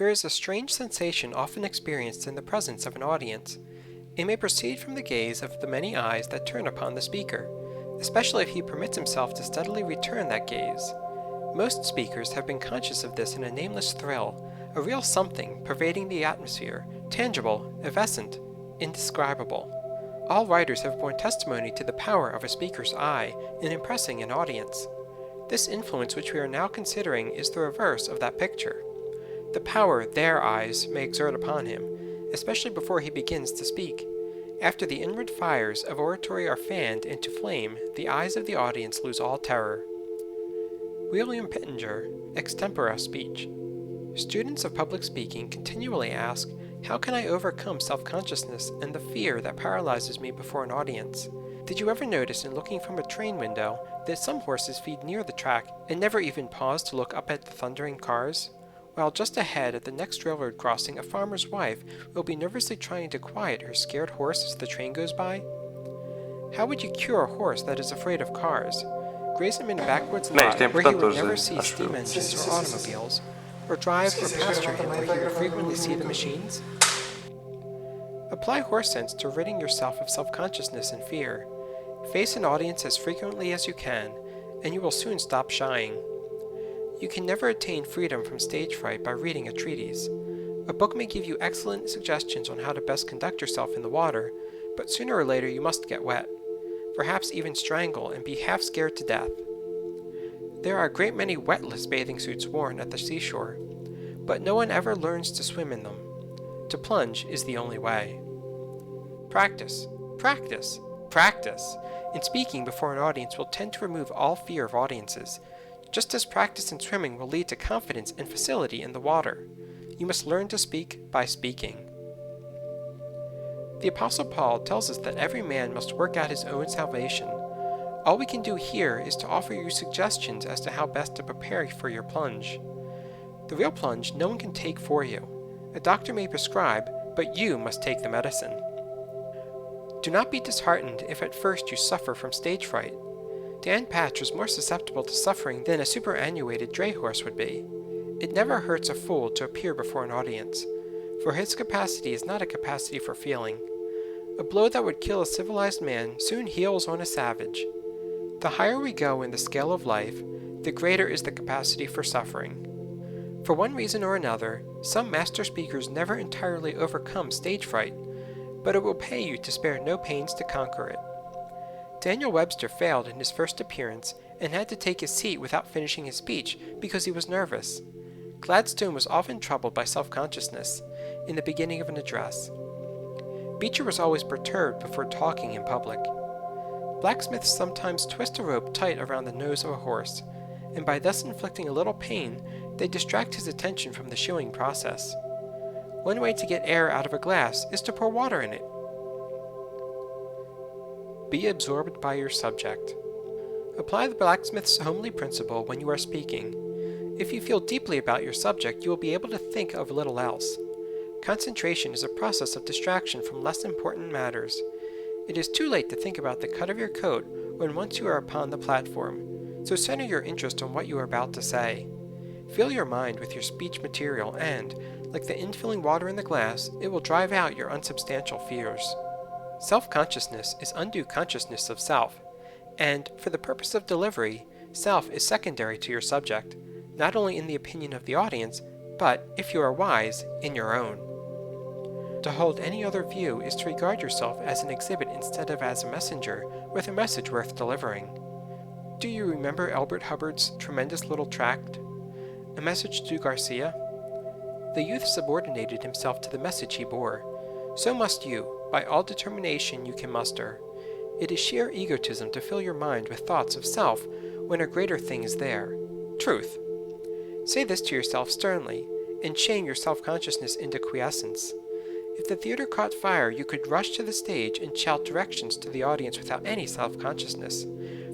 Fear is a strange sensation often experienced in the presence of an audience. It may proceed from the gaze of the many eyes that turn upon the speaker, especially if he permits himself to steadily return that gaze. Most speakers have been conscious of this in a nameless thrill, a real something pervading the atmosphere, tangible, evanescent, indescribable. All writers have borne testimony to the power of a speaker's eye in impressing an audience. This influence which we are now considering is the reverse of that picture. The power their eyes may exert upon him, especially before he begins to speak. After the inward fires of oratory are fanned into flame, the eyes of the audience lose all terror. William Pittenger, Extempora Speech. Students of public speaking continually ask, how can I overcome self-consciousness and the fear that paralyzes me before an audience? Did you ever notice in looking from a train window that some horses feed near the track and never even pause to look up at the thundering cars? While just ahead at the next railroad crossing, a farmer's wife will be nervously trying to quiet her scared horse as the train goes by? How would you cure a horse that is afraid of cars? Graze him in a backwoods lot where he would never see steam engines or automobiles, or drive or pasture him where he would frequently see the machines? Apply horse sense to ridding yourself of self-consciousness and fear. Face an audience as frequently as you can, and you will soon stop shying. You can never attain freedom from stage fright by reading a treatise. A book may give you excellent suggestions on how to best conduct yourself in the water, but sooner or later you must get wet, perhaps even strangle and be half scared to death. There are a great many wetless bathing suits worn at the seashore, but no one ever learns to swim in them. To plunge is the only way. Practice, practice, practice. In speaking before an audience will tend to remove all fear of audiences, just as practice in swimming will lead to confidence and facility in the water. You must learn to speak by speaking. The Apostle Paul tells us that every man must work out his own salvation. All we can do here is to offer you suggestions as to how best to prepare for your plunge. The real plunge no one can take for you. A doctor may prescribe, but you must take the medicine. Do not be disheartened if at first you suffer from stage fright. Dan Patch was more susceptible to suffering than a superannuated dray horse would be. It never hurts a fool to appear before an audience, for his capacity is not a capacity for feeling. A blow that would kill a civilized man soon heals on a savage. The higher we go in the scale of life, the greater is the capacity for suffering. For one reason or another, some master speakers never entirely overcome stage fright, but it will pay you to spare no pains to conquer it. Daniel Webster failed in his first appearance and had to take his seat without finishing his speech because he was nervous. Gladstone was often troubled by self-consciousness in the beginning of an address. Beecher was always perturbed before talking in public. Blacksmiths sometimes twist a rope tight around the nose of a horse, and by thus inflicting a little pain, they distract his attention from the shoeing process. One way to get air out of a glass is to pour water in it. Be absorbed by your subject. Apply the blacksmith's homely principle when you are speaking. If you feel deeply about your subject, you will be able to think of little else. Concentration is a process of distraction from less important matters. It is too late to think about the cut of your coat when once you are upon the platform, so center your interest on what you are about to say. Fill your mind with your speech material and, like the infilling water in the glass, it will drive out your unsubstantial fears. Self-consciousness is undue consciousness of self, and, for the purpose of delivery, self is secondary to your subject, not only in the opinion of the audience, but, if you are wise, in your own. To hold any other view is to regard yourself as an exhibit instead of as a messenger with a message worth delivering. Do you remember Elbert Hubbard's tremendous little tract, A Message to Garcia? The youth subordinated himself to the message he bore. So must you, by all determination you can muster. It is sheer egotism to fill your mind with thoughts of self when a greater thing is there, truth. Say this to yourself sternly, and shame your self-consciousness into quiescence. If the theater caught fire, you could rush to the stage and shout directions to the audience without any self-consciousness,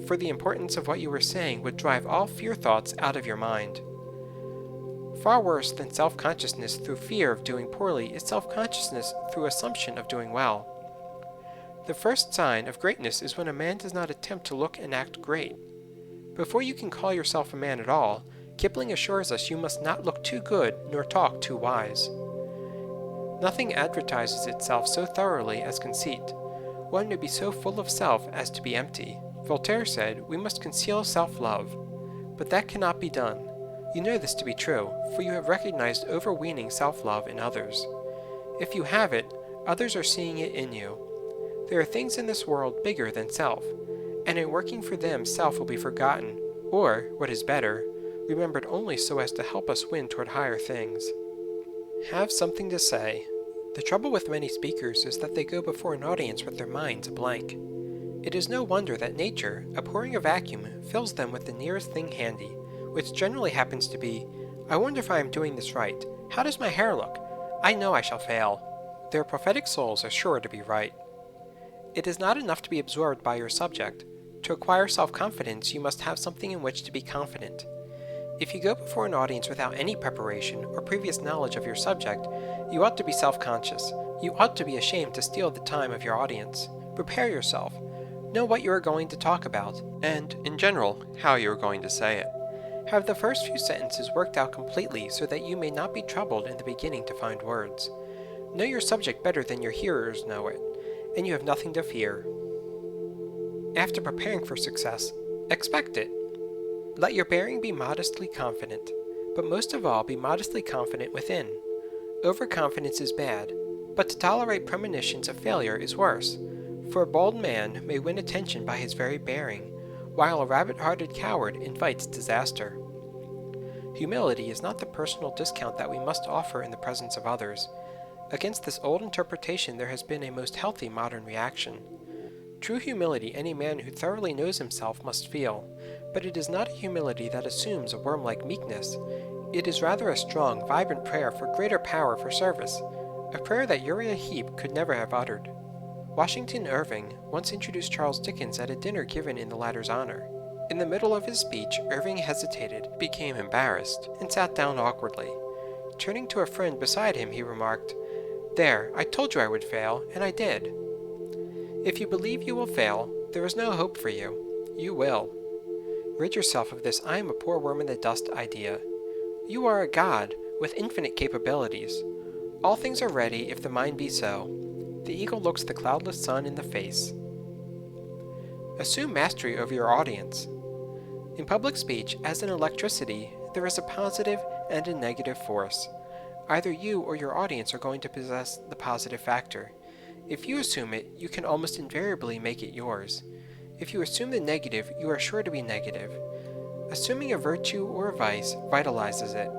for the importance of what you were saying would drive all fear thoughts out of your mind. Far worse than self-consciousness through fear of doing poorly is self-consciousness through assumption of doing well. The first sign of greatness is when a man does not attempt to look and act great. Before you can call yourself a man at all, Kipling assures us you must not look too good nor talk too wise. Nothing advertises itself so thoroughly as conceit. One may be so full of self as to be empty. Voltaire said, "We must conceal self-love." But that cannot be done. You know this to be true, for you have recognized overweening self-love in others. If you have it, others are seeing it in you. There are things in this world bigger than self, and in working for them self will be forgotten, or, what is better, remembered only so as to help us win toward higher things. Have something to say. The trouble with many speakers is that they go before an audience with their minds a blank. It is no wonder that nature, abhorring a vacuum, fills them with the nearest thing handy, which generally happens to be, "I wonder if I am doing this right. How does my hair look? I know I shall fail." Their prophetic souls are sure to be right. It is not enough to be absorbed by your subject. To acquire self-confidence, you must have something in which to be confident. If you go before an audience without any preparation or previous knowledge of your subject, you ought to be self-conscious. You ought to be ashamed to steal the time of your audience. Prepare yourself. Know what you are going to talk about, and, in general, how you are going to say it. Have the first few sentences worked out completely so that you may not be troubled in the beginning to find words. Know your subject better than your hearers know it, and you have nothing to fear. After preparing for success, expect it. Let your bearing be modestly confident, but most of all be modestly confident within. Overconfidence is bad, but to tolerate premonitions of failure is worse, for a bold man may win attention by his very bearing, while a rabbit-hearted coward invites disaster. Humility is not the personal discount that we must offer in the presence of others. Against this old interpretation there has been a most healthy modern reaction. True humility any man who thoroughly knows himself must feel, but it is not a humility that assumes a worm-like meekness. It is rather a strong, vibrant prayer for greater power for service, a prayer that Uriah Heep could never have uttered. Washington Irving once introduced Charles Dickens at a dinner given in the latter's honor. In the middle of his speech, Irving hesitated, became embarrassed, and sat down awkwardly. Turning to a friend beside him, he remarked, "There, I told you I would fail, and I did." If you believe you will fail, there is no hope for you. You will. Rid yourself of this "I am a poor worm in the dust" idea. You are a god, with infinite capabilities. All things are ready if the mind be so. The eagle looks the cloudless sun in the face. Assume mastery over your audience. In public speech, as in electricity, there is a positive and a negative force. Either you or your audience are going to possess the positive factor. If you assume it, you can almost invariably make it yours. If you assume the negative, you are sure to be negative. Assuming a virtue or a vice vitalizes it.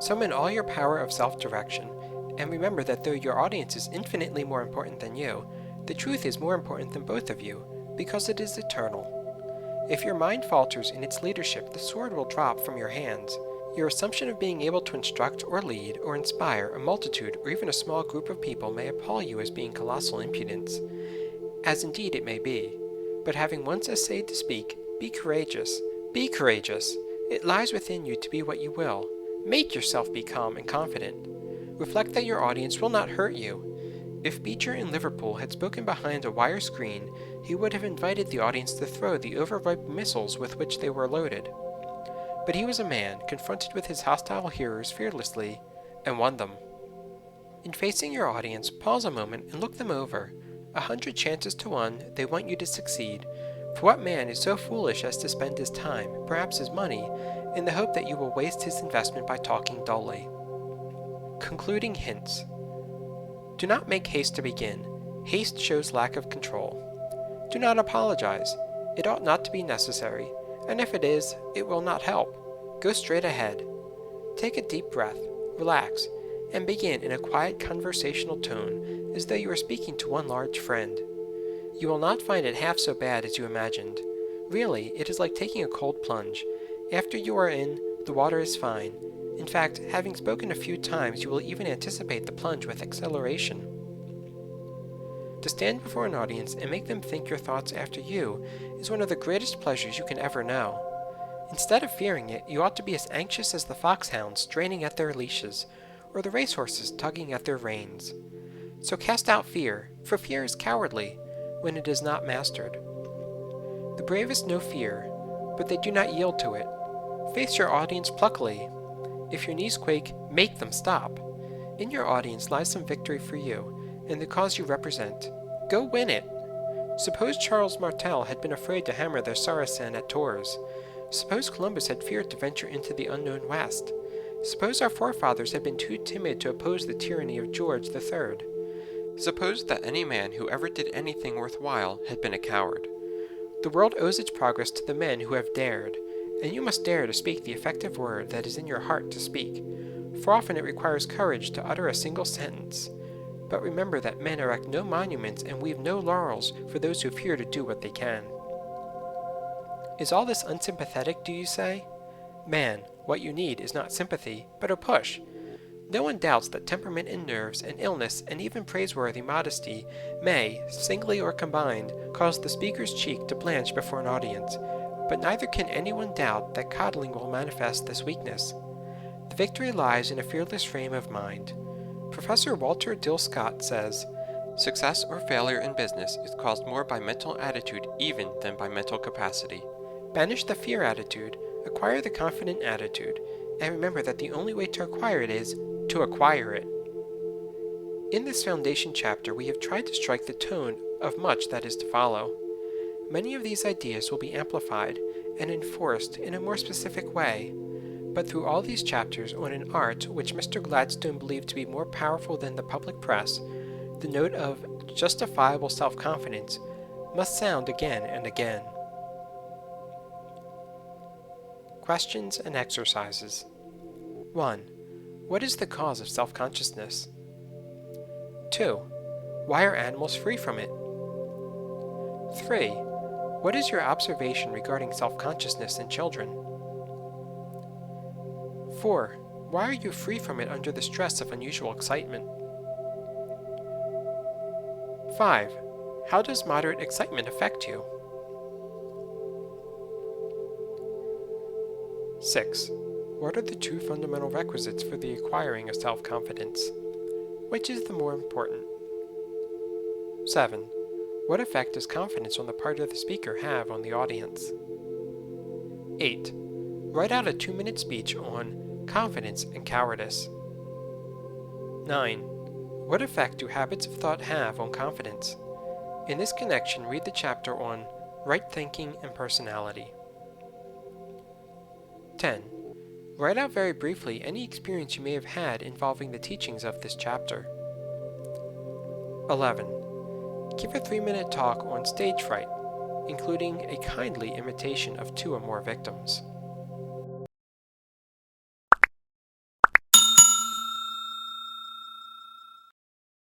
Summon all your power of self-direction, and remember that though your audience is infinitely more important than you, the truth is more important than both of you, because it is eternal. If your mind falters in its leadership, the sword will drop from your hands. Your assumption of being able to instruct or lead or inspire a multitude or even a small group of people may appall you as being colossal impudence, as indeed it may be. But having once essayed to speak, be courageous. Be courageous. It lies within you to be what you will. Make yourself be calm and confident. Reflect that your audience will not hurt you. If Beecher in Liverpool had spoken behind a wire screen, he would have invited the audience to throw the overripe missiles with which they were loaded. But he was a man, confronted with his hostile hearers fearlessly, and won them. In facing your audience, pause a moment and look them over. 100 chances to 1 they want you to succeed, for what man is so foolish as to spend his time, perhaps his money, in the hope that you will waste his investment by talking dully? Concluding hints. Do not make haste to begin. Haste shows lack of control. Do not apologize. It ought not to be necessary, and if it is, it will not help. Go straight ahead. Take a deep breath, relax, and begin in a quiet conversational tone, as though you were speaking to one large friend. You will not find it half so bad as you imagined. Really, it is like taking a cold plunge. After you are in, the water is fine. In fact, having spoken a few times, you will even anticipate the plunge with acceleration. To stand before an audience and make them think your thoughts after you is one of the greatest pleasures you can ever know. Instead of fearing it, you ought to be as anxious as the foxhounds straining at their leashes, or the racehorses tugging at their reins. So cast out fear, for fear is cowardly when it is not mastered. The bravest know fear, but they do not yield to it. Face your audience pluckily. If your knees quake, make them stop. In your audience lies some victory for you and the cause you represent. Go win it. Suppose Charles Martel had been afraid to hammer their Saracen at Tours. Suppose Columbus had feared to venture into the unknown West. Suppose our forefathers had been too timid to oppose the tyranny of George III. Suppose that any man who ever did anything worthwhile had been a coward. The world owes its progress to the men who have dared, and you must dare to speak the effective word that is in your heart to speak, for often it requires courage to utter a single sentence. But remember that men erect no monuments and weave no laurels for those who fear to do what they can. Is all this unsympathetic, do you say? Man, what you need is not sympathy, but a push. No one doubts that temperament and nerves and illness and even praiseworthy modesty may, singly or combined, cause the speaker's cheek to blanch before an audience, but neither can anyone doubt that coddling will manifest this weakness. The victory lies in a fearless frame of mind. Professor Walter Dill Scott says, "Success or failure in business is caused more by mental attitude even than by mental capacity. Banish the fear attitude, acquire the confident attitude, and remember that the only way to acquire it is to acquire it." In this foundation chapter, we have tried to strike the tone of much that is to follow. Many of these ideas will be amplified and enforced in a more specific way, but through all these chapters on an art which Mr. Gladstone believed to be more powerful than the public press, the note of justifiable self-confidence must sound again and again. Questions and exercises. 1. What is the cause of self-consciousness? 2. Why are animals free from it? 3. What is your observation regarding self-consciousness in children? 4. Why are you free from it under the stress of unusual excitement? 5. How does moderate excitement affect you? 6. What are the two fundamental requisites for the acquiring of self-confidence? Which is the more important? 7. What effect does confidence on the part of the speaker have on the audience? 8. Write out a 2-minute speech on confidence and cowardice. 9. What effect do habits of thought have on confidence? In this connection, read the chapter on right thinking and personality. 10. Write out very briefly any experience you may have had involving the teachings of this chapter. 11. Give a 3-minute talk on stage fright, including a kindly imitation of 2 or more victims.